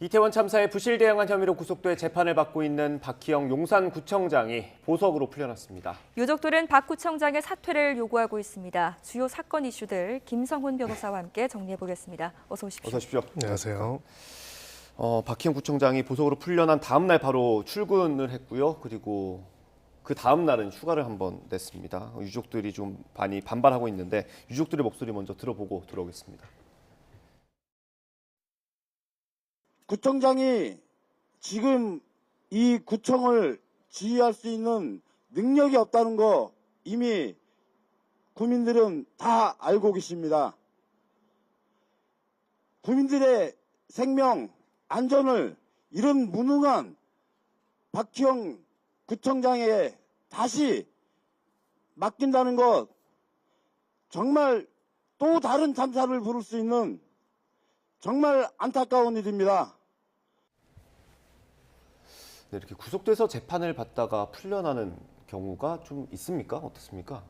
이태원 참사에 부실 대응한 혐의로 구속돼 재판을 받고 있는 박희영 용산구청장이 보석으로 풀려났습니다. 유족들은 박 구청장의 사퇴를 요구하고 있습니다. 주요 사건 이슈들 김성훈 변호사와 함께 정리해보겠습니다. 어서 오십시오. 어서 오십시오. 안녕하세요. 박희영 구청장이 보석으로 풀려난 다음 날 바로 출근을 했고요. 그리고 그 다음 날은 휴가를 한번 냈습니다. 유족들이 좀 많이 반발하고 있는데 유족들의 목소리 먼저 들어보고 들어오겠습니다. 구청장이 지금 이 구청을 지휘할 수 있는 능력이 없다는 거 이미 국민들은 다 알고 계십니다. 국민들의 생명, 안전을 이런 무능한 박희영 구청장에게 다시 맡긴다는 것 정말 또 다른 참사를 부를 수 있는 정말 안타까운 일입니다. 네, 이렇게 구속돼서 재판을 받다가 풀려나는 경우가 좀 있습니까? 어떻습니까?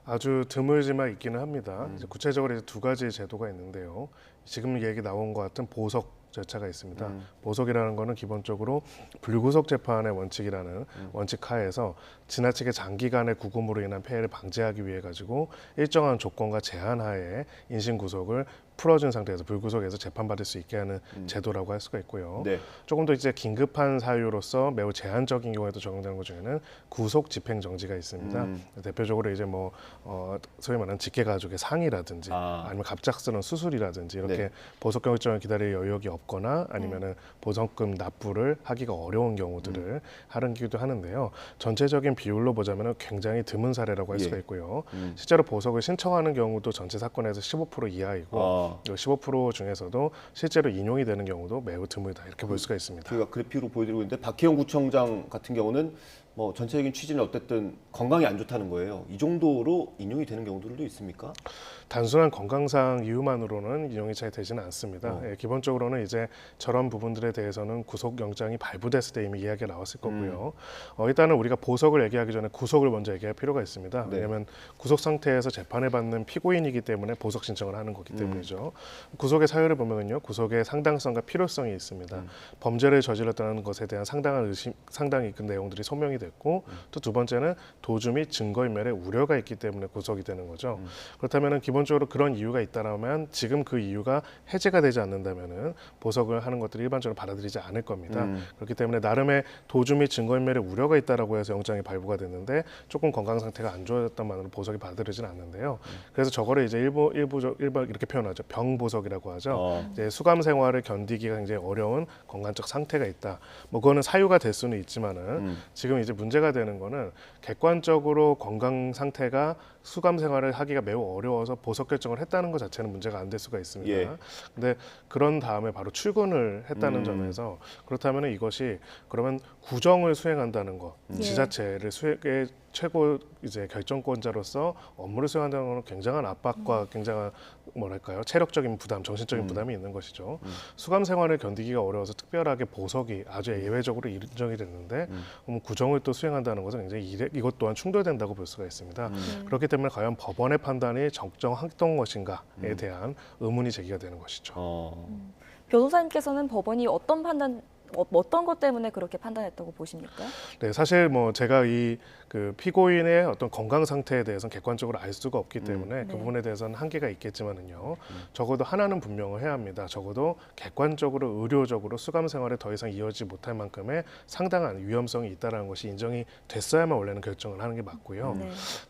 아주 드물지만 있기는 합니다. 이제 구체적으로 이제 두 가지 제도가 있는데요. 지금 얘기 나온 것 같은 보석 절차가 있습니다. 보석이라는 것은 기본적으로 불구속 재판의 원칙이라는 원칙 하에서 지나치게 장기간의 구금으로 인한 폐해를 방지하기 위해 가지고 일정한 조건과 제한 하에 인신 구속을 풀어준 상태에서 불구속에서 재판받을 수 있게 하는 제도라고 할 수가 있고요. 네. 조금 더 이제 긴급한 사유로서 매우 제한적인 경우에도 적용되는 것 중에는 구속 집행 정지가 있습니다. 대표적으로 이제 소위 말하는 직계가족의 상이라든지 아니면 갑작스러운 수술이라든지 이렇게 네. 보석 결정을 기다릴 여력이 없거나 아니면은 보석금 납부를 하기가 어려운 경우들을 하기도 하는데요. 전체적인 비율로 보자면 굉장히 드문 사례라고 할 수가 있고요. 실제로 보석을 신청하는 경우도 전체 사건에서 15% 이하이고 15% 중에서도 실제로 인용이 되는 경우도 매우 드물다 이렇게 볼 수가 있습니다. 저희가 그래픽으로 보여드리고 있는데 박희영 구청장 같은 경우는 전체적인 취지는 어쨌든 건강이 안 좋다는 거예요. 이 정도로 인용이 되는 경우들도 있습니까? 단순한 건강상 이유만으로는 인용이 잘 되지는 않습니다. 기본적으로는 이제 저런 부분들에 대해서는 구속영장이 발부됐을 때 이미 이야기가 나왔을 거고요. 일단은 우리가 보석을 얘기하기 전에 구속을 먼저 얘기할 필요가 있습니다. 네. 왜냐하면 구속 상태에서 재판을 받는 피고인이기 때문에 보석 신청을 하는 거기 때문이죠. 구속의 사유를 보면은요, 구속의 상당성과 필요성이 있습니다. 범죄를 저질렀다는 것에 대한 상당히 그 내용들이 소명이 됐고, 또 두 번째는 도주 및 증거인멸의 우려가 있기 때문에 구속이 되는 거죠. 그렇다면은 기본적으로 그런 이유가 있다라면 지금 그 이유가 해제가 되지 않는다면은 보석을 하는 것들이 일반적으로 받아들이지 않을 겁니다. 그렇기 때문에 나름의 도주 및 증거인멸의 우려가 있다라고 해서 영장이 발부가 됐는데 조금 건강 상태가 안 좋아졌다만으로 보석이 받아들여지는 않는데요. 그래서 저거를 이제 일부 이렇게 표현하죠. 병보석이라고 하죠. 이제 수감 생활을 견디기가 굉장히 어려운 건강적 상태가 있다. 그거는 사유가 될 수는 있지만은 지금 이제 문제가 되는 거는 객관적으로 건강 상태가 수감 생활을 하기가 매우 어려워서 보석 결정을 했다는 것 자체는 문제가 안 될 수가 있습니다. 예. 근데 그런 다음에 바로 출근을 했다는 점에서 그렇다면 이것이 그러면 구정을 수행한다는 것, 지자체를 수행의 최고 이제 결정권자로서 업무를 수행한다는 것은 굉장한 압박과 굉장한 체력적인 부담, 정신적인 부담이 있는 것이죠. 수감 생활을 견디기가 어려워서 특별하게 보석이 아주 예외적으로 인정이 됐는데 구정을 또 수행한다는 것은 굉장히 이것 또한 충돌된다고 볼 수가 있습니다. 그렇기 때문에 과연 법원의 판단이 적정했던 것인가에 대한 의문이 제기가 되는 것이죠. 변호사님께서는 법원이 어떤 것 때문에 그렇게 판단했다고 보십니까? 네, 사실 제가 그 피고인의 어떤 건강 상태에 대해서는 객관적으로 알 수가 없기 때문에 그 부분에 대해서는 한계가 있겠지만은요. 적어도 하나는 분명을 해야 합니다. 적어도 객관적으로 의료적으로 수감 생활에 더 이상 이어지지 못할 만큼의 상당한 위험성이 있다는 것이 인정이 됐어야만 원래는 결정을 하는 게 맞고요.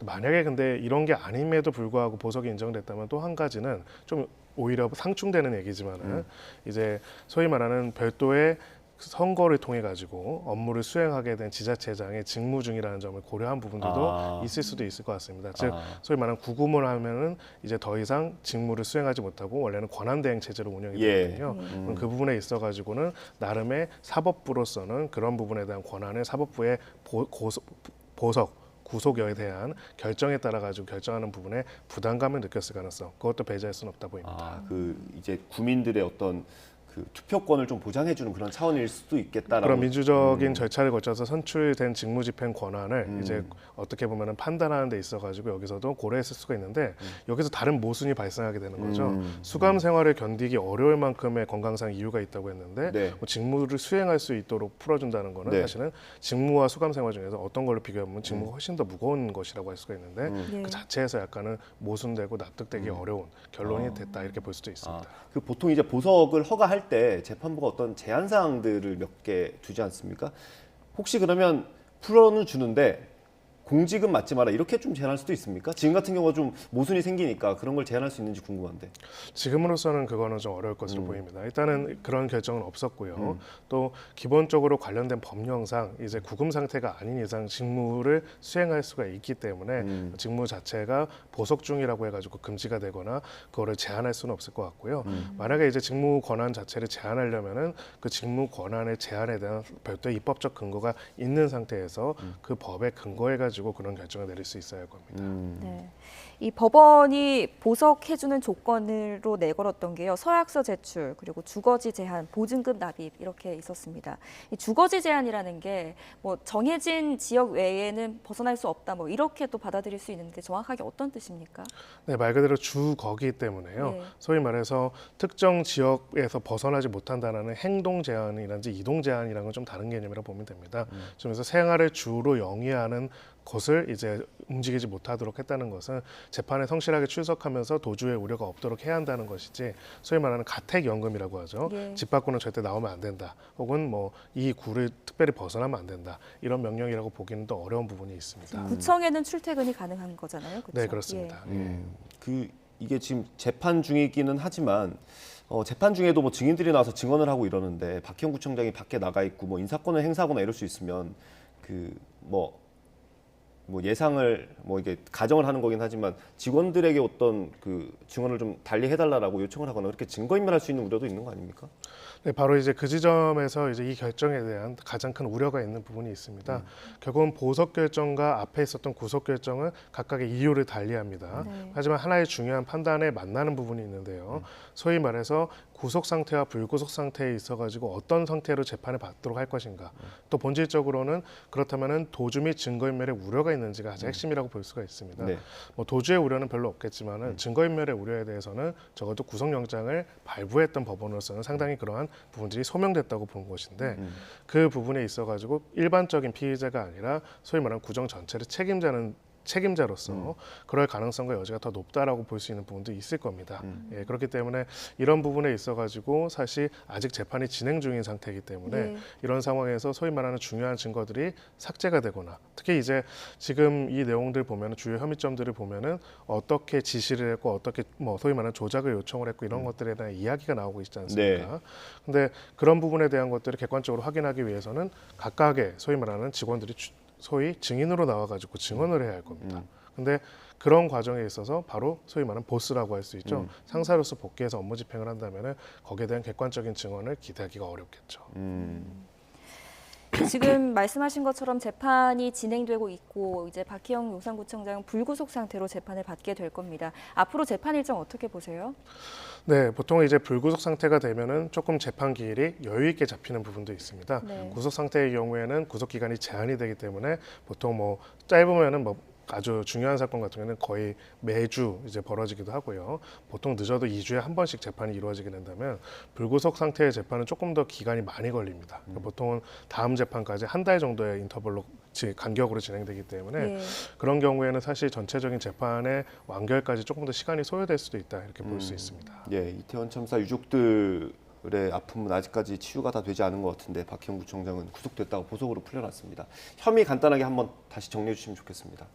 만약에 근데 이런 게 아님에도 불구하고 보석이 인정됐다면 또 한 가지는 좀 오히려 상충되는 얘기지만은 이제 소위 말하는 별도의 선거를 통해 가지고 업무를 수행하게 된 지자체장의 직무 중이라는 점을 고려한 부분들도 있을 수도 있을 것 같습니다. 즉 소위 말하는 구금을 하면은 이제 더 이상 직무를 수행하지 못하고 원래는 권한 대행 체제로 운영이 되거든요. 그럼 그 부분에 있어 가지고는 나름의 사법부로서는 그런 부분에 대한 권한을 사법부의 구속에 대한 결정에 따라 가지고 결정하는 부분에 부담감을 느꼈을 가능성, 그것도 배제할 수는 없다 보입니다. 이제 국민들의 어떤 그 투표권을 좀 보장해주는 그런 차원일 수도 있겠다라고. 그런 민주적인 절차를 거쳐서 선출된 직무집행 권한을 이제 어떻게 보면은 판단하는 데 있어가지고 여기서도 고려했을 수가 있는데 여기서 다른 모순이 발생하게 되는 거죠. 수감 생활을 견디기 어려울 만큼의 건강상 이유가 있다고 했는데 네. 뭐 직무를 수행할 수 있도록 풀어준다는 거는 네. 사실은 직무와 수감 생활 중에서 어떤 걸로 비교하면 직무가 훨씬 더 무거운 것이라고 할 수가 있는데 네. 그 자체에서 약간은 모순되고 납득되기 어려운 결론이 됐다 이렇게 볼 수도 있습니다. 그 보통 이제 보석을 허가할 때 재판부가 어떤 제한 사항들을 몇 개 두지 않습니까? 혹시 그러면 풀어는 주는데 공직은 맞지 마라 이렇게 좀 제한할 수도 있습니까? 지금 같은 경우가 좀 모순이 생기니까 그런 걸 제한할 수 있는지 궁금한데. 지금으로서는 그거는 좀 어려울 것으로 보입니다. 일단은 그런 결정은 없었고요. 또 기본적으로 관련된 법령상 이제 구금 상태가 아닌 이상 직무를 수행할 수가 있기 때문에 직무 자체가 보석 중이라고 해가지고 금지가 되거나 그거를 제한할 수는 없을 것 같고요. 만약에 이제 직무 권한 자체를 제한하려면은 그 직무 권한의 제한에 대한 별도의 입법적 근거가 있는 상태에서 그 법에 근거해가지고 그런 결정을 내릴 수 있어야 할 겁니다. 네. 이 법원이 보석해주는 조건으로 내걸었던 게요. 서약서 제출, 그리고 주거지 제한, 보증금 납입 이렇게 있었습니다. 이 주거지 제한이라는 게 뭐 정해진 지역 외에는 벗어날 수 없다, 뭐 이렇게 또 받아들일 수 있는데 정확하게 어떤 뜻입니까? 네, 말 그대로 주거기 때문에요. 네. 소위 말해서 특정 지역에서 벗어나지 못한다는 행동 제한이라든지 이동 제한이라는 건 좀 다른 개념이라고 보면 됩니다. 그래서 생활을 주로 영위하는 것을 이제 움직이지 못하도록 했다는 것은 재판에 성실하게 출석하면서 도주의 우려가 없도록 해야 한다는 것이지 소위 말하는 가택연금이라고 하죠. 예. 집 밖으로는 절대 나오면 안 된다. 혹은 뭐 이 구를 특별히 벗어나면 안 된다. 이런 명령이라고 보기는 또 어려운 부분이 있습니다. 구청에는 출퇴근이 가능한 거잖아요. 그렇죠? 네, 그렇습니다. 그 이게 지금 재판 중이기는 하지만 재판 중에도 뭐 증인들이 나와서 증언을 하고 이러는데 박희영 구청장이 밖에 나가 있고 뭐 인사권을 행사하거나 이럴 수 있으면 그 뭐 예상을 뭐 이게 가정을 하는 거긴 하지만 직원들에게 어떤 그 증언을 좀 달리 해달라고 요청을 하거나 그렇게 증거인멸할 수 있는 우려도 있는 거 아닙니까? 네, 바로 이제 그 지점에서 이제 이 결정에 대한 가장 큰 우려가 있는 부분이 있습니다. 결국은 보석 결정과 앞에 있었던 구속 결정은 각각의 이유를 달리합니다. 네. 하지만 하나의 중요한 판단에 만나는 부분이 있는데요. 소위 말해서 구속 상태와 불구속 상태에 있어가지고 어떤 상태로 재판을 받도록 할 것인가. 또 본질적으로는 그렇다면은 도주 및 증거인멸의 우려가 있는지가 가장 핵심이라고 볼 수가 있습니다. 네. 뭐 도주의 우려는 별로 없겠지만은 증거인멸의 우려에 대해서는 적어도 구속영장을 발부했던 법원으로서는 상당히 그러한 부분들이 소명됐다고 본 것인데 그 부분에 있어가지고 일반적인 피의자가 아니라 소위 말하는 구정 전체를 책임자로서 그럴 가능성과 여지가 더 높다라고 볼 수 있는 부분도 있을 겁니다. 예, 그렇기 때문에 이런 부분에 있어가지고 사실 아직 재판이 진행 중인 상태이기 때문에 네. 이런 상황에서 소위 말하는 중요한 증거들이 삭제가 되거나 특히 이제 지금 이 내용들 보면 주요 혐의점들을 보면은 어떻게 지시를 했고 어떻게 뭐 소위 말하는 조작을 요청을 했고 이런 것들에 대한 이야기가 나오고 있지 않습니까? 근데 그런 부분에 대한 것들을 객관적으로 확인하기 위해서는 각각의 소위 말하는 직원들이 소위 증인으로 나와가지고 증언을 해야 할 겁니다. 근데 그런 과정에 있어서 바로 소위 말하는 보스라고 할 수 있죠. 상사로서 복귀해서 업무 집행을 한다면은 거기에 대한 객관적인 증언을 기대하기가 어렵겠죠. 지금 말씀하신 것처럼 재판이 진행되고 있고 이제 박희영 용산구청장은 불구속 상태로 재판을 받게 될 겁니다. 앞으로 재판 일정 어떻게 보세요? 네, 보통 이제 불구속 상태가 되면은 조금 재판 기일이 여유 있게 잡히는 부분도 있습니다. 네. 구속 상태의 경우에는 구속 기간이 제한이 되기 때문에 보통 뭐 짧으면은 뭐 아주 중요한 사건 같은 경우는 거의 매주 이제 벌어지기도 하고요. 보통 늦어도 2주에 한 번씩 재판이 이루어지게 된다면 불구속 상태의 재판은 조금 더 기간이 많이 걸립니다. 그러니까 보통은 다음 재판까지 한 달 정도의 인터벌로 간격으로 진행되기 때문에 네. 그런 경우에는 사실 전체적인 재판의 완결까지 조금 더 시간이 소요될 수도 있다 이렇게 볼 수 있습니다. 예, 이태원 참사 유족들의 아픔은 아직까지 치유가 다 되지 않은 것 같은데 박희영 구청장은 구속됐다고 보석으로 풀려났습니다. 혐의 간단하게 한번 다시 정리해 주시면 좋겠습니다.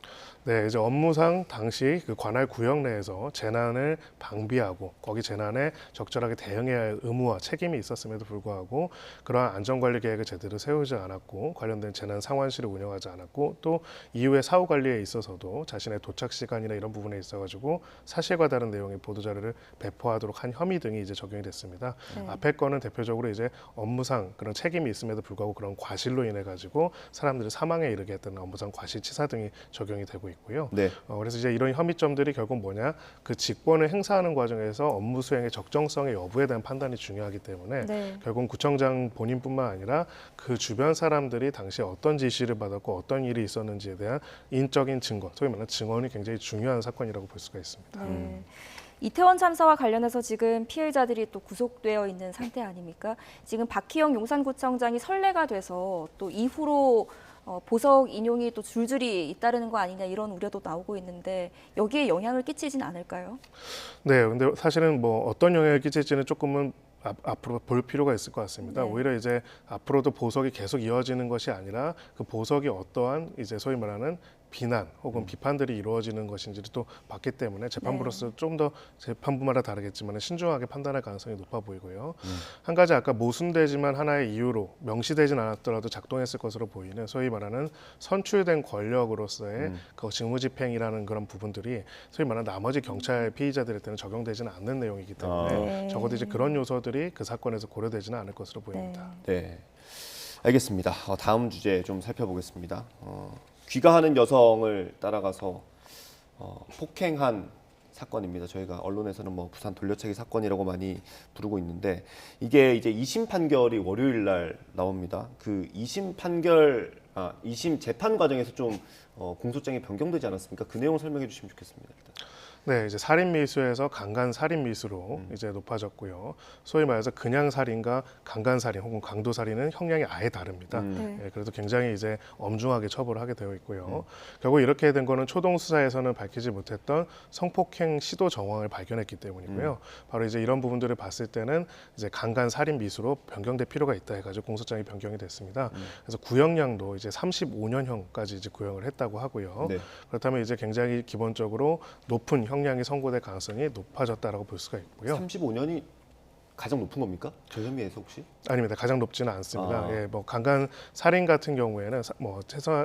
네, 이제 업무상 당시 그 관할 구역 내에서 재난을 방비하고 거기 재난에 적절하게 대응해야 할 의무와 책임이 있었음에도 불구하고 그러한 안전관리 계획을 제대로 세우지 않았고 관련된 재난 상환실을 운영하지 않았고 또 이후의 사후 관리에 있어서도 자신의 도착 시간이나 이런 부분에 있어가지고 사실과 다른 내용의 보도 자료를 배포하도록 한 혐의 등이 이제 적용이 됐습니다. 네. 앞에 거는 대표적으로 이제 업무상 그런 책임이 있음에도 불구하고 그런 과실로 인해 가지고 사람들이 사망에 이르게 했던 업무상 과실치사 등이 적용이 되고 있고요. 네. 그래서 이제 이런 혐의점들이 결국 뭐냐, 그 직권을 행사하는 과정에서 업무 수행의 적정성의 여부에 대한 판단이 중요하기 때문에 네. 결국 구청장 본인뿐만 아니라 그 주변 사람들이 당시에 어떤 지시를 받았고 어떤 일이 있었는지에 대한 인적인 증거, 소위 말하는 증언이 굉장히 중요한 사건이라고 볼 수가 있습니다. 네. 이태원 참사와 관련해서 지금 피해자들이 또 구속되어 있는 상태 아닙니까? 지금 박희영 용산구청장이 선례가 돼서 또 이후로 보석 인용이 또 줄줄이 잇따르는 거 아니냐 이런 우려도 나오고 있는데 여기에 영향을 끼치진 않을까요? 네, 근데 사실은 뭐 어떤 영향을 끼칠지는 조금은 앞으로 볼 필요가 있을 것 같습니다. 네. 오히려 이제 앞으로도 보석이 계속 이어지는 것이 아니라 그 보석이 어떠한 이제 소위 말하는 비난 혹은 비판들이 이루어지는 것인지를 또 봤기 때문에 재판부로서 좀 더 재판부마다 다르겠지만 신중하게 판단할 가능성이 높아 보이고요. 한 가지 아까 모순되지만 하나의 이유로 명시되진 않았더라도 작동했을 것으로 보이는 소위 말하는 선출된 권력으로서의 그 직무집행이라는 그런 부분들이 소위 말하는 나머지 경찰 피의자들한테는 적용되지는 않는 내용이기 때문에 네. 적어도 이제 그런 요소들이 그 사건에서 고려되지는 않을 것으로 보입니다. 네, 알겠습니다. 다음 주제 좀 살펴보겠습니다. 귀가하는 여성을 따라가서 폭행한 사건입니다. 저희가 언론에서는 뭐 부산 돌려차기 사건이라고 많이 부르고 있는데 이게 이제 2심 판결이 월요일 날 나옵니다. 그 2심 판결, 2심 재판 과정에서 좀 공소장이 변경되지 않았습니까? 그 내용 설명해 주시면 좋겠습니다. 일단. 네, 이제 살인 미수에서 강간 살인 미수로 이제 높아졌고요. 소위 말해서 그냥 살인과 강간 살인 혹은 강도 살인은 형량이 아예 다릅니다. 네. 예, 그래도 굉장히 이제 엄중하게 처벌을 하게 되어 있고요. 결국 이렇게 된 거는 초동 수사에서는 밝히지 못했던 성폭행 시도 정황을 발견했기 때문이고요. 바로 이제 이런 부분들을 봤을 때는 이제 강간 살인 미수로 변경될 필요가 있다 해가지고 공소장이 변경이 됐습니다. 그래서 구형량도 이제 35년형까지 이제 구형을 했다고 하고요. 네. 그렇다면 이제 굉장히 기본적으로 높은 형량이 선고될 가능성이 높아졌다라고 볼 수가 있고요. 35년이 가장 높은 겁니까? 저 혐의에서 혹시? 아닙니다. 가장 높지는 않습니다. 아. 예, 뭐 강간 살인 같은 경우에는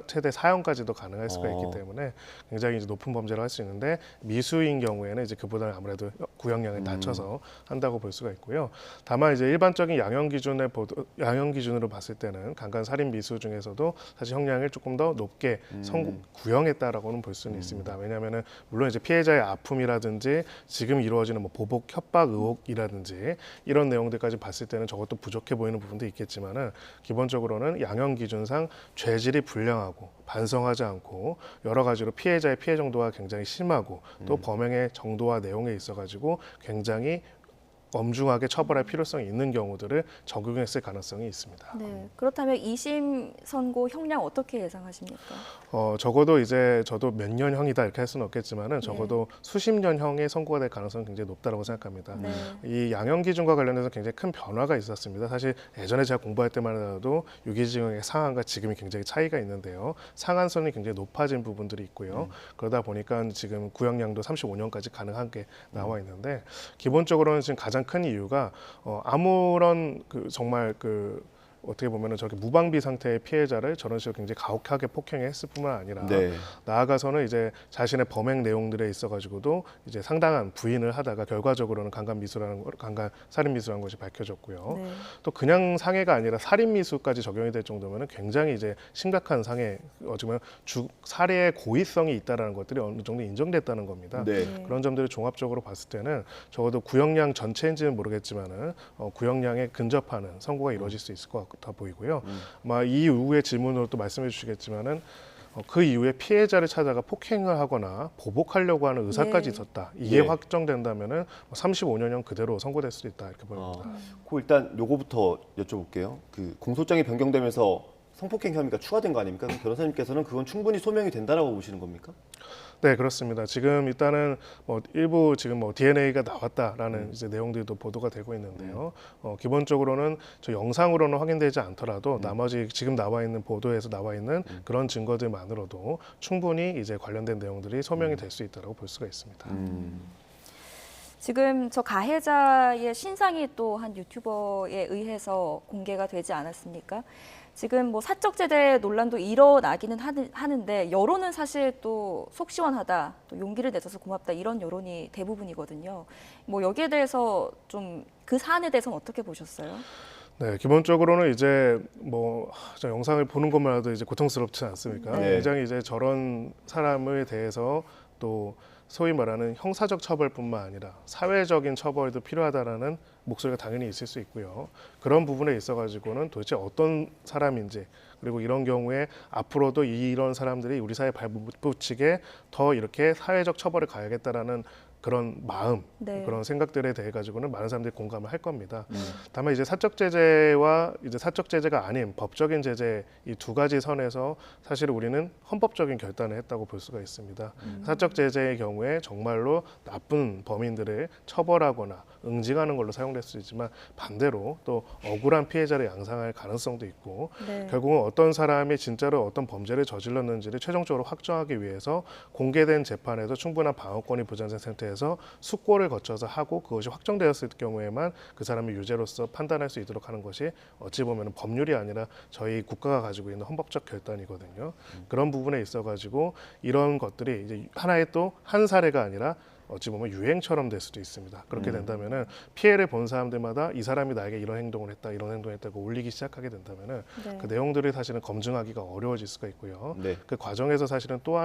최대 4형까지도 가능할 수가 어. 있기 때문에 굉장히 이제 높은 범죄를 할 수 있는데 미수인 경우에는 이제 그보다는 아무래도 구형량을 낮춰서 한다고 볼 수가 있고요. 다만 이제 일반적인 양형 기준으로 봤을 때는 강간 살인 미수 중에서도 사실 형량을 조금 더 높게 구형했다라고는 볼 수는 있습니다. 왜냐하면은 물론 이제 피해자의 아픔이라든지 지금 이루어지는 뭐 보복 협박 의혹이라든지 이런 내용들까지 봤을 때는 저것도 부족해 보이는 부분도 있겠지만은 기본적으로는 양형 기준상 죄질이 불량하고 반성하지 않고 여러 가지로 피해자의 피해 정도가 굉장히 심하고 또 범행의 정도와 내용에 있어가지고 굉장히 엄중하게 처벌할 필요성이 있는 경우들을 적용했을 가능성이 있습니다. 네. 그렇다면 2심 선고 형량 어떻게 예상하십니까? 적어도 이제 저도 몇 년형이다 이렇게 할 수는 없겠지만은 적어도 수십 년형의 선고가 될 가능성이 굉장히 높다라고 생각합니다. 네. 이 양형 기준과 관련해서 굉장히 큰 변화가 있었습니다. 사실 예전에 제가 공부할 때만 해도 유기징역의 상한과 지금이 굉장히 차이가 있는데요. 상한선이 굉장히 높아진 부분들이 있고요. 그러다 보니까 지금 구형량도 35년까지 가능한 게 나와 있는데 기본적으로는 지금 가장 큰 이유가 아무런 정말 어떻게 보면은 저렇게 무방비 상태의 피해자를 저런 식으로 굉장히 가혹하게 폭행했을 뿐만 아니라 네. 나아가서는 이제 자신의 범행 내용들에 있어가지고도 이제 상당한 부인을 하다가 결과적으로는 강간 살인 미수라는 것이 밝혀졌고요. 네. 또 그냥 상해가 아니라 살인 미수까지 적용이 될 정도면은 굉장히 이제 심각한 상해, 어쩌면 살해의 고의성이 있다라는 것들이 어느 정도 인정됐다는 겁니다. 네. 그런 점들을 종합적으로 봤을 때는 적어도 구형량 전체인지는 모르겠지만은 구형량에 근접하는 선고가 이루어질 수 있을 것 같다 보이고요. 아마 이 이후의 질문으로 또 말씀해 주시겠지만은 그 이후에 피해자를 찾아가 폭행을 하거나 보복하려고 하는 의사까지 네. 있었다. 이게 네. 확정된다면은 35년형 그대로 선고될 수도 있다 이렇게 보입니다. 그 일단 요거부터 여쭤볼게요. 그 공소장이 변경되면서 성폭행 혐의가 추가된 거 아닙니까? 변호사님께서는 그건 충분히 소명이 된다라고 보시는 겁니까? 네, 그렇습니다. 지금 일단은 일부 지금 DNA가 나왔다라는 이제 내용들도 보도가 되고 있는데요. 기본적으로는 저 영상으로는 확인되지 않더라도 나머지 지금 나와 있는 보도에서 나와 있는 그런 증거들만으로도 충분히 이제 관련된 내용들이 소명이 될 수 있다고 볼 수가 있습니다. 지금 저 가해자의 신상이 또 한 유튜버에 의해서 공개가 되지 않았습니까? 지금 뭐 사적 제재 논란도 일어나기는 하는데 여론은 사실 또 속 시원하다, 또 용기를 내줘서 고맙다 이런 여론이 대부분이거든요. 뭐 여기에 대해서 좀 그 사안에 대해서는 어떻게 보셨어요? 네, 기본적으로는 이제 뭐 저 영상을 보는 것만 해도 이제 고통스럽지 않습니까? 네. 굉장히 이제 저런 사람에 대해서 또 소위 말하는 형사적 처벌뿐만 아니라 사회적인 처벌도 필요하다라는 목소리가 당연히 있을 수 있고요. 그런 부분에 있어가지고는 도대체 어떤 사람인지, 그리고 이런 경우에 앞으로도 이런 사람들이 우리 사회에 발붙이게 더 이렇게 사회적 처벌을 가야겠다라는 그런 마음, 네. 그런 생각들에 대해 가지고는 많은 사람들이 공감을 할 겁니다. 다만 이제 사적 제재와 이제 사적 제재가 아닌 법적인 제재 이 두 가지 선에서 사실 우리는 헌법적인 결단을 했다고 볼 수가 있습니다. 사적 제재의 경우에 정말로 나쁜 범인들을 처벌하거나 응징하는 걸로 사용될 수 있지만 반대로 또 억울한 피해자를 양상할 가능성도 있고 네. 결국은 어떤 사람이 진짜로 어떤 범죄를 저질렀는지를 최종적으로 확정하기 위해서 공개된 재판에서 충분한 방어권이 보장된 상태에서 숙고를 거쳐서 하고 그것이 확정되었을 경우에만 그 사람이 유죄로서 판단할 수 있도록 하는 것이 어찌 보면 법률이 아니라 저희 국가가 가지고 있는 헌법적 결단이거든요. 그런 부분에 있어가지고 이런 것들이 이제 하나의 또 한 사례가 아니라 어찌 보면 유행처럼 될 수도 있습니다. 그렇게 된다면은 피해를 본 사람들마다 이 사람이 나에게 이런 행동을 했다, 이런 행동을 했다고 올리기 시작하게 된다면은 네. 그 내용들이 사실은 검증하기가 어려워질 수가 있고요. 네. 그 과정에서 사실은 또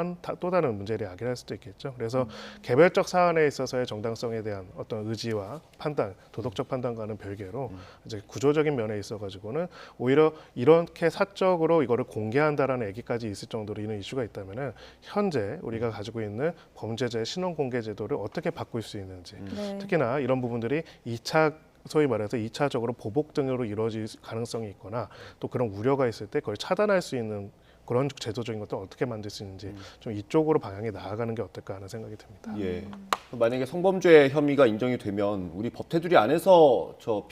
다른 문제를 야기할 수도 있겠죠. 그래서 개별적 사안에 있어서의 정당성에 대한 어떤 의지와 판단, 도덕적 판단과는 별개로 이제 구조적인 면에 있어가지고는 오히려 이렇게 사적으로 이거를 공개한다라는 얘기까지 있을 정도로 이런 이슈가 있다면은 현재 우리가 가지고 있는 범죄자의 신원 공개 제도를 어떻게 바꿀 수 있는지, 네. 특히나 이런 부분들이 2차 소위 말해서 2차적으로 보복 등으로 이루어질 가능성이 있거나 또 그런 우려가 있을 때 그걸 차단할 수 있는 그런 제도적인 것도 어떻게 만들 수 있는지 좀 이쪽으로 방향이 나아가는 게 어떨까 하는 생각이 듭니다. 예. 만약에 성범죄 혐의가 인정이 되면 우리 법 테두리 안에서 저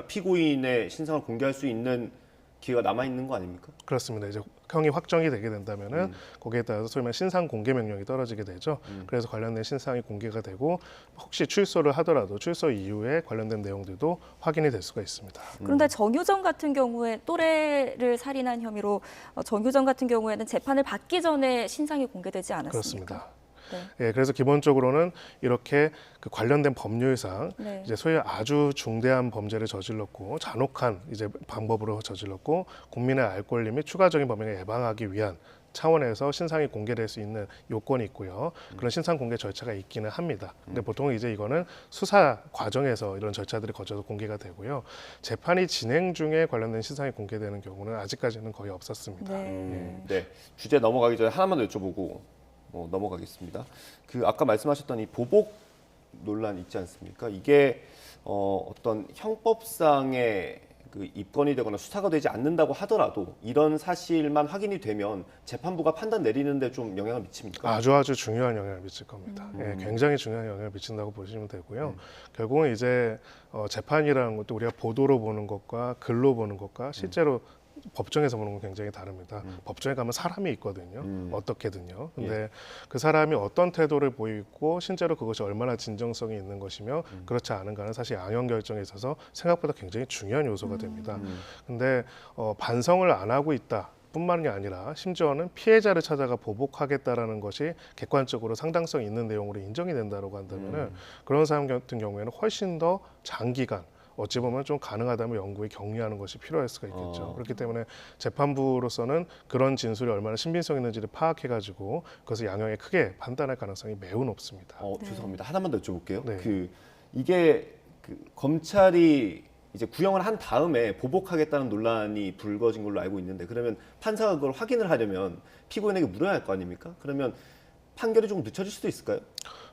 피고인의 신상을 공개할 수 있는 기회가 남아 있는 거 아닙니까? 그렇습니다. 이제 형이 확정이 되게 된다면은 거기에 따라서 소위 말하는 신상 공개 명령이 떨어지게 되죠. 그래서 관련된 신상이 공개가 되고 혹시 출소를 하더라도 출소 이후에 관련된 내용들도 확인이 될 수가 있습니다. 그런데 정유정 같은 경우에 또래를 살인한 혐의로 정유정 같은 경우에는 재판을 받기 전에 신상이 공개되지 않았습니까? 그렇습니다. 네. 예, 그래서 기본적으로는 이렇게 그 관련된 법률상 네. 이제 소위 아주 중대한 범죄를 저질렀고 잔혹한 이제 방법으로 저질렀고 국민의 알 권리 및 추가적인 범행을 예방하기 위한 차원에서 신상이 공개될 수 있는 요건이 있고요. 그런 신상 공개 절차가 있기는 합니다. 근데 보통 이제 이거는 수사 과정에서 이런 절차들이 거쳐서 공개가 되고요. 재판이 진행 중에 관련된 신상이 공개되는 경우는 아직까지는 거의 없었습니다. 네. 네. 주제 넘어가기 전에 하나만 더 여쭤보고 넘어가겠습니다. 그 아까 말씀하셨던 이 보복 논란 있지 않습니까? 이게 어떤 형법상의 그 입건이 되거나 수사가 되지 않는다고 하더라도 이런 사실만 확인이 되면 재판부가 판단 내리는데 좀 영향을 미칩니까? 아주 중요한 영향을 미칠 겁니다. 예, 굉장히 중요한 영향을 미친다고 보시면 되고요. 결국은 이제 재판이라는 것도 우리가 보도로 보는 것과 글로 보는 것과 실제로 법정에서 보는 건 굉장히 다릅니다. 법정에 가면 사람이 있거든요. 어떻게든요. 근데 그 사람이 어떤 태도를 보이고 실제로 그것이 얼마나 진정성이 있는 것이며 그렇지 않은가는 사실 양형 결정에 있어서 생각보다 굉장히 중요한 요소가 됩니다. 근데 반성을 안 하고 있다. 뿐만이 아니라 심지어는 피해자를 찾아가 보복하겠다라는 것이 객관적으로 상당성 있는 내용으로 인정이 된다고 한다면은 그런 사람 같은 경우에는 훨씬 더 장기간 어찌 보면 좀 가능하다면 연구에 격리하는 것이 필요할 수가 있겠죠. 그렇기 때문에 재판부로서는 그런 진술이 얼마나 신빙성 있는지를 파악해가지고 그것을 양형에 크게 판단할 가능성이 매우 높습니다. 죄송합니다. 하나만 더 여쭤볼게요. 네. 이게 검찰이 이제 구형을 한 다음에 보복하겠다는 논란이 불거진 걸로 알고 있는데 그러면 판사가 그걸 확인을 하려면 피고인에게 물어야 할 거 아닙니까? 그러면 판결이 좀 늦춰질 수도 있을까요?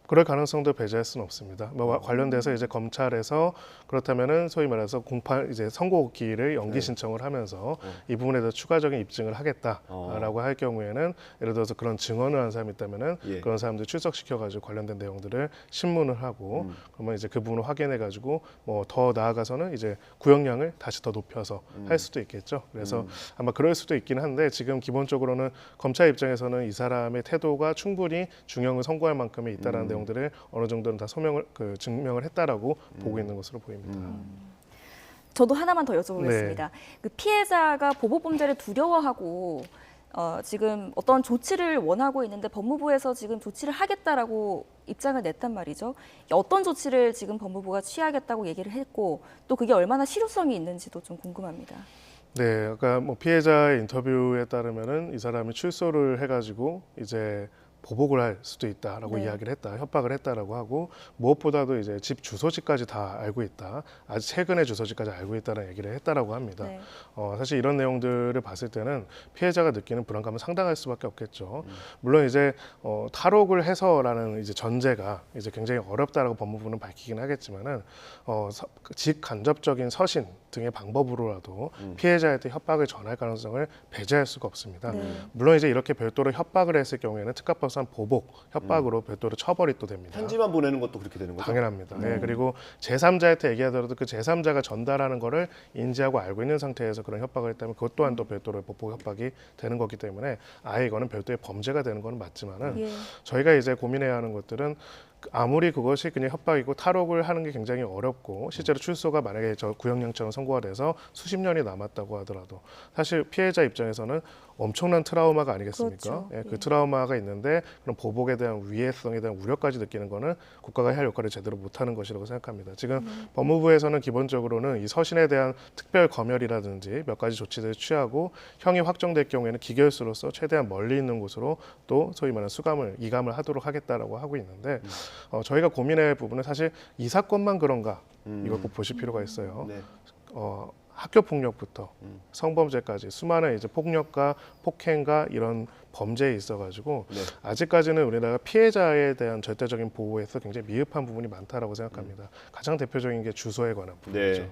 그럴 가능성도 배제할 수는 없습니다. 관련돼서 이제 검찰에서 그렇다면은 소위 말해서 이제 선고기일을 연기 신청을 하면서 이 부분에 대해서 추가적인 입증을 하겠다라고 할 경우에는 예를 들어서 그런 증언을 한 사람이 있다면은 그런 사람들 출석시켜가지고 관련된 내용들을 신문을 하고 그러면 이제 그 부분을 확인해가지고 뭐 더 나아가서는 이제 구형량을 다시 더 높여서 할 수도 있겠죠. 그래서 아마 그럴 수도 있긴 한데 지금 기본적으로는 검찰 입장에서는 이 사람의 태도가 충분히 중형을 선고할 만큼의 있다라는 내용 내용들을 어느 정도는 다 증명을 했다라고 보고 있는 것으로 보입니다. 저도 하나만 더 여쭤보겠습니다. 그 피해자가 보복범죄를 두려워하고 지금 어떤 조치를 원하고 있는데 법무부에서 지금 조치를 하겠다라고 입장을 냈단 말이죠. 어떤 조치를 지금 법무부가 취하겠다고 얘기를 했고 또 그게 얼마나 실효성이 있는지도 좀 궁금합니다. 네, 아까 뭐 피해자의 인터뷰에 따르면은 이 사람이 출소를 해가지고 이제 보복을 할 수도 있다라고 네. 이야기를 했다, 협박을 했다라고 하고 무엇보다도 이제 집 주소지까지 다 알고 있다, 아주 최근의 주소지까지 알고 있다는 얘기를 했다라고 합니다. 네. 사실 이런 내용들을 봤을 때는 피해자가 느끼는 불안감은 상당할 수밖에 없겠죠. 물론 이제 탈옥을 해서라는 이제 전제가 이제 굉장히 어렵다라고 법무부는 밝히긴 하겠지만은 직간접적인 서신 등의 방법으로라도 피해자한테 협박을 전할 가능성을 배제할 수가 없습니다. 네. 물론 이제 이렇게 별도로 협박을 했을 경우에는 특가법상 보복, 협박으로 별도로 처벌이 또 됩니다. 편지만 보내는 것도 그렇게 되는 거죠? 당연합니다. 네, 그리고 제3자한테 얘기하더라도 그 제3자가 전달하는 거를 인지하고 알고 있는 상태에서 그런 협박을 했다면 그것 또한 또 별도로 보복 협박이 되는 거기 때문에 아예 이거는 별도의 범죄가 되는 건 맞지만은 예. 저희가 이제 고민해야 하는 것들은 아무리 그것이 그냥 협박이고 탈옥을 하는 게 굉장히 어렵고 실제로 출소가 만약에 저 구형량처럼 선고가 돼서 수십 년이 남았다고 하더라도 사실 피해자 입장에서는 엄청난 트라우마가 아니겠습니까? 그렇죠. 예, 그 예. 트라우마가 있는데 그런 보복에 대한 위해성에 대한 우려까지 느끼는 거는 국가가 할 역할을 제대로 못하는 것이라고 생각합니다. 지금 법무부에서는 기본적으로는 이 서신에 대한 특별 검열이라든지 몇 가지 조치들을 취하고 형이 확정될 경우에는 기결수로서 최대한 멀리 있는 곳으로 또 소위 말하는 이감을 하도록 하겠다라고 하고 있는데 저희가 고민할 부분은 사실 이 사건만 그런가 이걸 꼭 보실 필요가 있어요. 네. 학교 폭력부터 성범죄까지 수많은 이제 폭력과 폭행과 이런 범죄에 있어가지고 네. 아직까지는 우리나라가 피해자에 대한 절대적인 보호에서 굉장히 미흡한 부분이 많다라고 생각합니다. 가장 대표적인 게 주소에 관한 부분이죠. 네.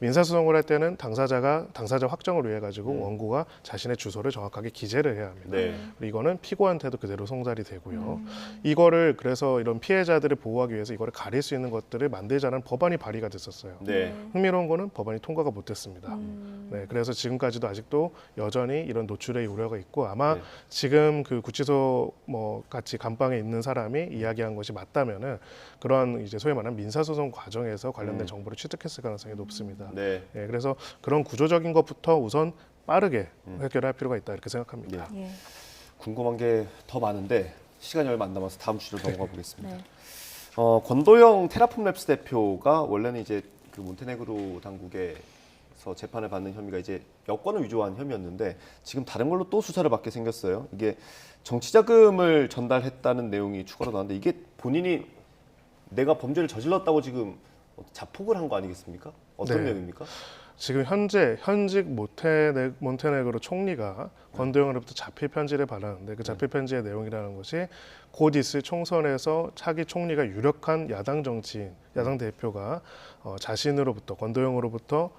민사소송을 할 때는 당사자 확정을 위해 가지고 원고가 자신의 주소를 정확하게 기재를 해야 합니다. 네. 그리고 이거는 피고한테도 그대로 송달이 되고요. 이거를 그래서 이런 피해자들을 보호하기 위해서 이거를 가릴 수 있는 것들을 만들자는 법안이 발의가 됐었어요. 네. 흥미로운 거는 법안이 통과가 못됐습니다. 네, 그래서 지금까지도 아직도 여전히 이런 노출의 우려가 있고 아마 네. 지금 그 구치소 같이 감방에 있는 사람이 이야기한 것이 맞다면은 그런 이제 소위 말하는 민사소송 과정에서 관련된 정보를 취득했을 가능성이 높습니다. 네. 네, 그래서 그런 구조적인 것부터 우선 빠르게 해결할 필요가 있다 이렇게 생각합니다. 예. 궁금한 게 더 많은데 시간이 얼마 안 남아서 다음 주로 넘어가 보겠습니다. 네. 권도영 테라폼랩스 대표가 원래는 이제 그 몬테네그로 당국에서 재판을 받는 혐의가 이제 여권을 위조한 혐의였는데 지금 다른 걸로 또 수사를 받게 생겼어요. 이게 정치자금을 전달했다는 내용이 추가로 나왔는데 이게 본인이 내가 범죄를 저질렀다고 지금 자폭을 한 거 아니겠습니까? 어떤 네. 내용입니까? 지금 현직 몬테네그로 총리가 권도영으로부터 자필 편지를 받았는데 그 자필 편지의 내용이라는 것이 곧 있을 총선에서 차기 총리가 유력한 야당 정치인, 야당 대표가 자신으로부터 권도영으로부터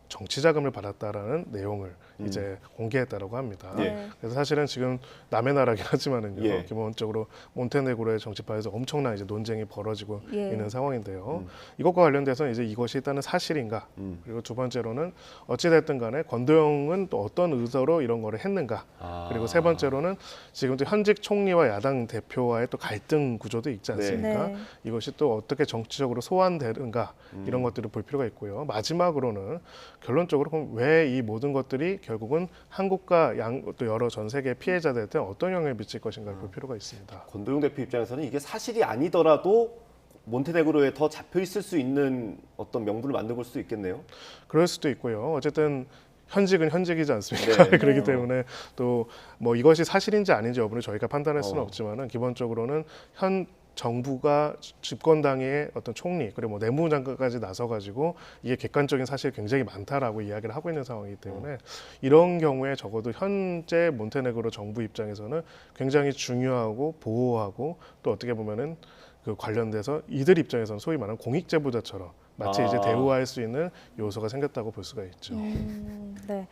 정치자금을 받았다라는 내용을 이제 공개했다라고 합니다. 예. 그래서 사실은 지금 남의 나라긴 하지만은요. 예. 기본적으로 몬테네그로의 정치파에서 엄청난 이제 논쟁이 벌어지고 예. 있는 상황인데요. 이것과 관련돼서 이제 이것이 일단은 사실인가? 그리고 두 번째로는 어찌 됐든 간에 권도영은 또 어떤 의도로 이런 거를 했는가? 그리고 세 번째로는 지금 또 현직 총리와 야당 대표와의 또 갈등 구조도 있지 않습니까? 네. 이것이 또 어떻게 정치적으로 소환되는가 이런 것들을 볼 필요가 있고요. 마지막으로는 결론적으로 그럼 왜 이 모든 것들이 결국은 한국과 또 여러 전 세계 피해자들한테 어떤 영향을 미칠 것인가를 볼 필요가 있습니다. 권도영 대표 입장에서는 이게 사실이 아니더라도 몬테네그로에 더 잡혀 있을 수 있는 어떤 명분을 만들어 볼 수도 있겠네요. 그럴 수도 있고요. 어쨌든 현직은 현직이지 않습니까? 네. 그렇기 네. 때문에 또 뭐 이것이 사실인지 아닌지 여부를 저희가 판단할 수는 없지만은 기본적으로는 현 정부가 집권당의 어떤 총리 그리고 뭐 내무장관까지 나서가지고 이게 객관적인 사실이 굉장히 많다라고 이야기를 하고 있는 상황이기 때문에 이런 경우에 적어도 현재 몬테네그로 정부 입장에서는 굉장히 중요하고 보호하고 또 어떻게 보면은 그 관련돼서 이들 입장에서는 소위 말하는 공익제보자처럼 마치 이제 대우할 수 있는 요소가 생겼다고 볼 수가 있죠. 네.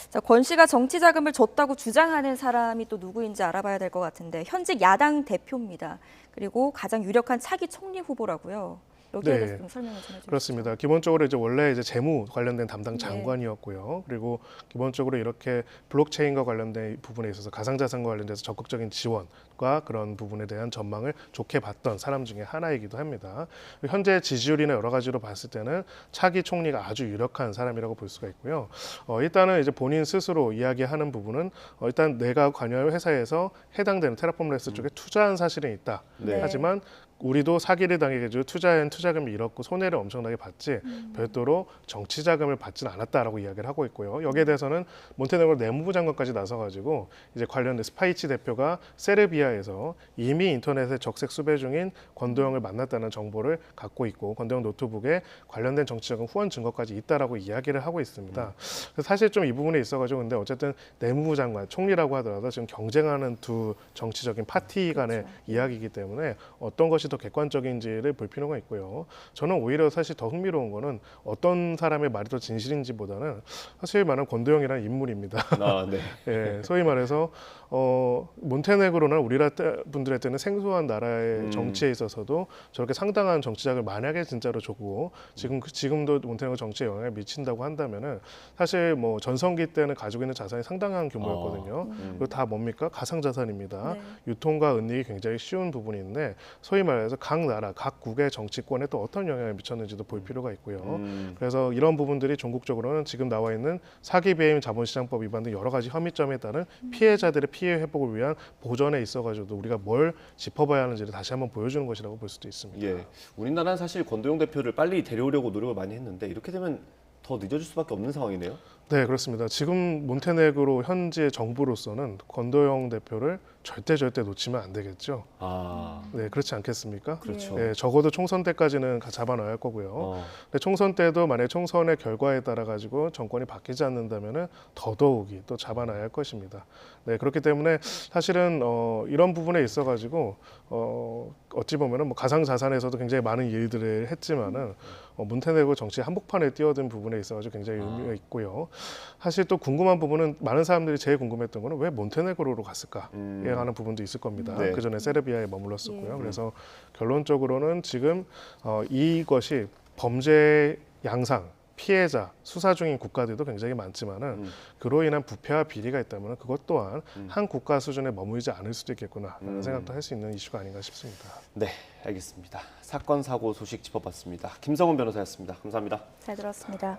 자, 권 씨가 정치 자금을 줬다고 주장하는 사람이 또 누구인지 알아봐야 될 것 같은데 현직 야당 대표입니다. 그리고 가장 유력한 차기 총리 후보라고요. 여기에 네. 대해서 좀 설명을 좀 해주시죠. 그렇습니다. 기본적으로 이제 원래 이제 재무 관련된 담당 네. 장관이었고요. 그리고 기본적으로 이렇게 블록체인과 관련된 부분에 있어서 가상자산과 관련돼서 적극적인 지원과 그런 부분에 대한 전망을 좋게 봤던 사람 중에 하나이기도 합니다. 현재 지지율이나 여러 가지로 봤을 때는 차기 총리가 아주 유력한 사람이라고 볼 수가 있고요. 일단은 이제 본인 스스로 이야기하는 부분은 일단 내가 관여한 회사에서 해당되는 테라폼레스 쪽에 투자한 사실은 있다. 네. 하지만 우리도 사기를 당해가지고 투자한 투자금을 잃었고 손해를 엄청나게 봤지 별도로 정치 자금을 받지는 않았다라고 이야기를 하고 있고요. 여기에 대해서는 몬테네그로 내무부 장관까지 나서가지고 이제 관련된 스파이치 대표가 세르비아에서 이미 인터넷에 적색 수배 중인 권도영을 만났다는 정보를 갖고 있고 권도영 노트북에 관련된 정치자금 후원 증거까지 있다라고 이야기를 하고 있습니다. 그래서 사실 좀 이 부분에 있어가지고 근데 어쨌든 내무부 장관 총리라고 하더라도 지금 경쟁하는 두 정치적인 파티 간의 이야기이기 때문에 어떤 것이 더 객관적인지를 볼 필요가 있고요. 저는 오히려 사실 더 흥미로운 거는 어떤 사람의 말이 더 진실인지보다는 사실 말하는 권도영이라는 인물입니다. 아, 네. 예, 소위 말해서 몬테네그로나 우리나라 분들한테는 생소한 나라의 정치에 있어서도 저렇게 상당한 정치작을 만약에 진짜로 줬고 지금도 몬테네그로 정치에 영향을 미친다고 한다면은 사실 뭐 전성기 때는 가지고 있는 자산이 상당한 규모였거든요. 그리고 다 뭡니까? 가상자산입니다. 네. 유통과 은닉이 굉장히 쉬운 부분인데 소위 말해서 각 나라, 각국의 정치권에 또 어떤 영향을 미쳤는지도 볼 필요가 있고요. 그래서 이런 부분들이 전국적으로는 지금 나와 있는 사기 배임 자본시장법 위반 등 여러 가지 혐의점에 따른 피해자들의 피해 회복을 위한 보전에 있어가지고 우리가 뭘 짚어봐야 하는지를 다시 한번 보여주는 것이라고 볼 수도 있습니다. 예. 우리나라는 사실 권도영 대표를 빨리 데려오려고 노력을 많이 했는데 이렇게 되면 더 늦어질 수밖에 없는 상황이네요. 네, 그렇습니다. 지금 몬테네그로 현재 정부로서는 권도영 대표를 절대 놓치면 안 되겠죠. 아, 네, 그렇지 않겠습니까? 그렇죠. 네, 적어도 총선 때까지는 잡아놔야 할 거고요. 근데 총선 때도 만약 총선의 결과에 따라 가지고 정권이 바뀌지 않는다면은 더더욱이 또 잡아놔야 할 것입니다. 네, 그렇기 때문에 사실은 이런 부분에 있어 가지고 어찌 보면은 뭐 가상 자산에서도 굉장히 많은 일들을 했지만은 몬테네그로 정치 한복판에 뛰어든 부분에 있어 가지고 굉장히 의미가 있고요. 사실 또 궁금한 부분은 많은 사람들이 제일 궁금했던 거는 왜 몬테네그로로 갔을까에 관한 부분도 있을 겁니다. 네. 그 전에 세르비아에 머물렀었고요. 예. 그래서 결론적으로는 지금 이것이 범죄 양상, 피해자, 수사 중인 국가들도 굉장히 많지만은 그로 인한 부패와 비리가 있다면 그것 또한 한 국가 수준에 머물지 않을 수도 있겠구나라는 생각도 할 수 있는 이슈가 아닌가 싶습니다. 네, 알겠습니다. 사건 사고 소식 짚어봤습니다. 김성훈 변호사였습니다. 감사합니다. 잘 들었습니다.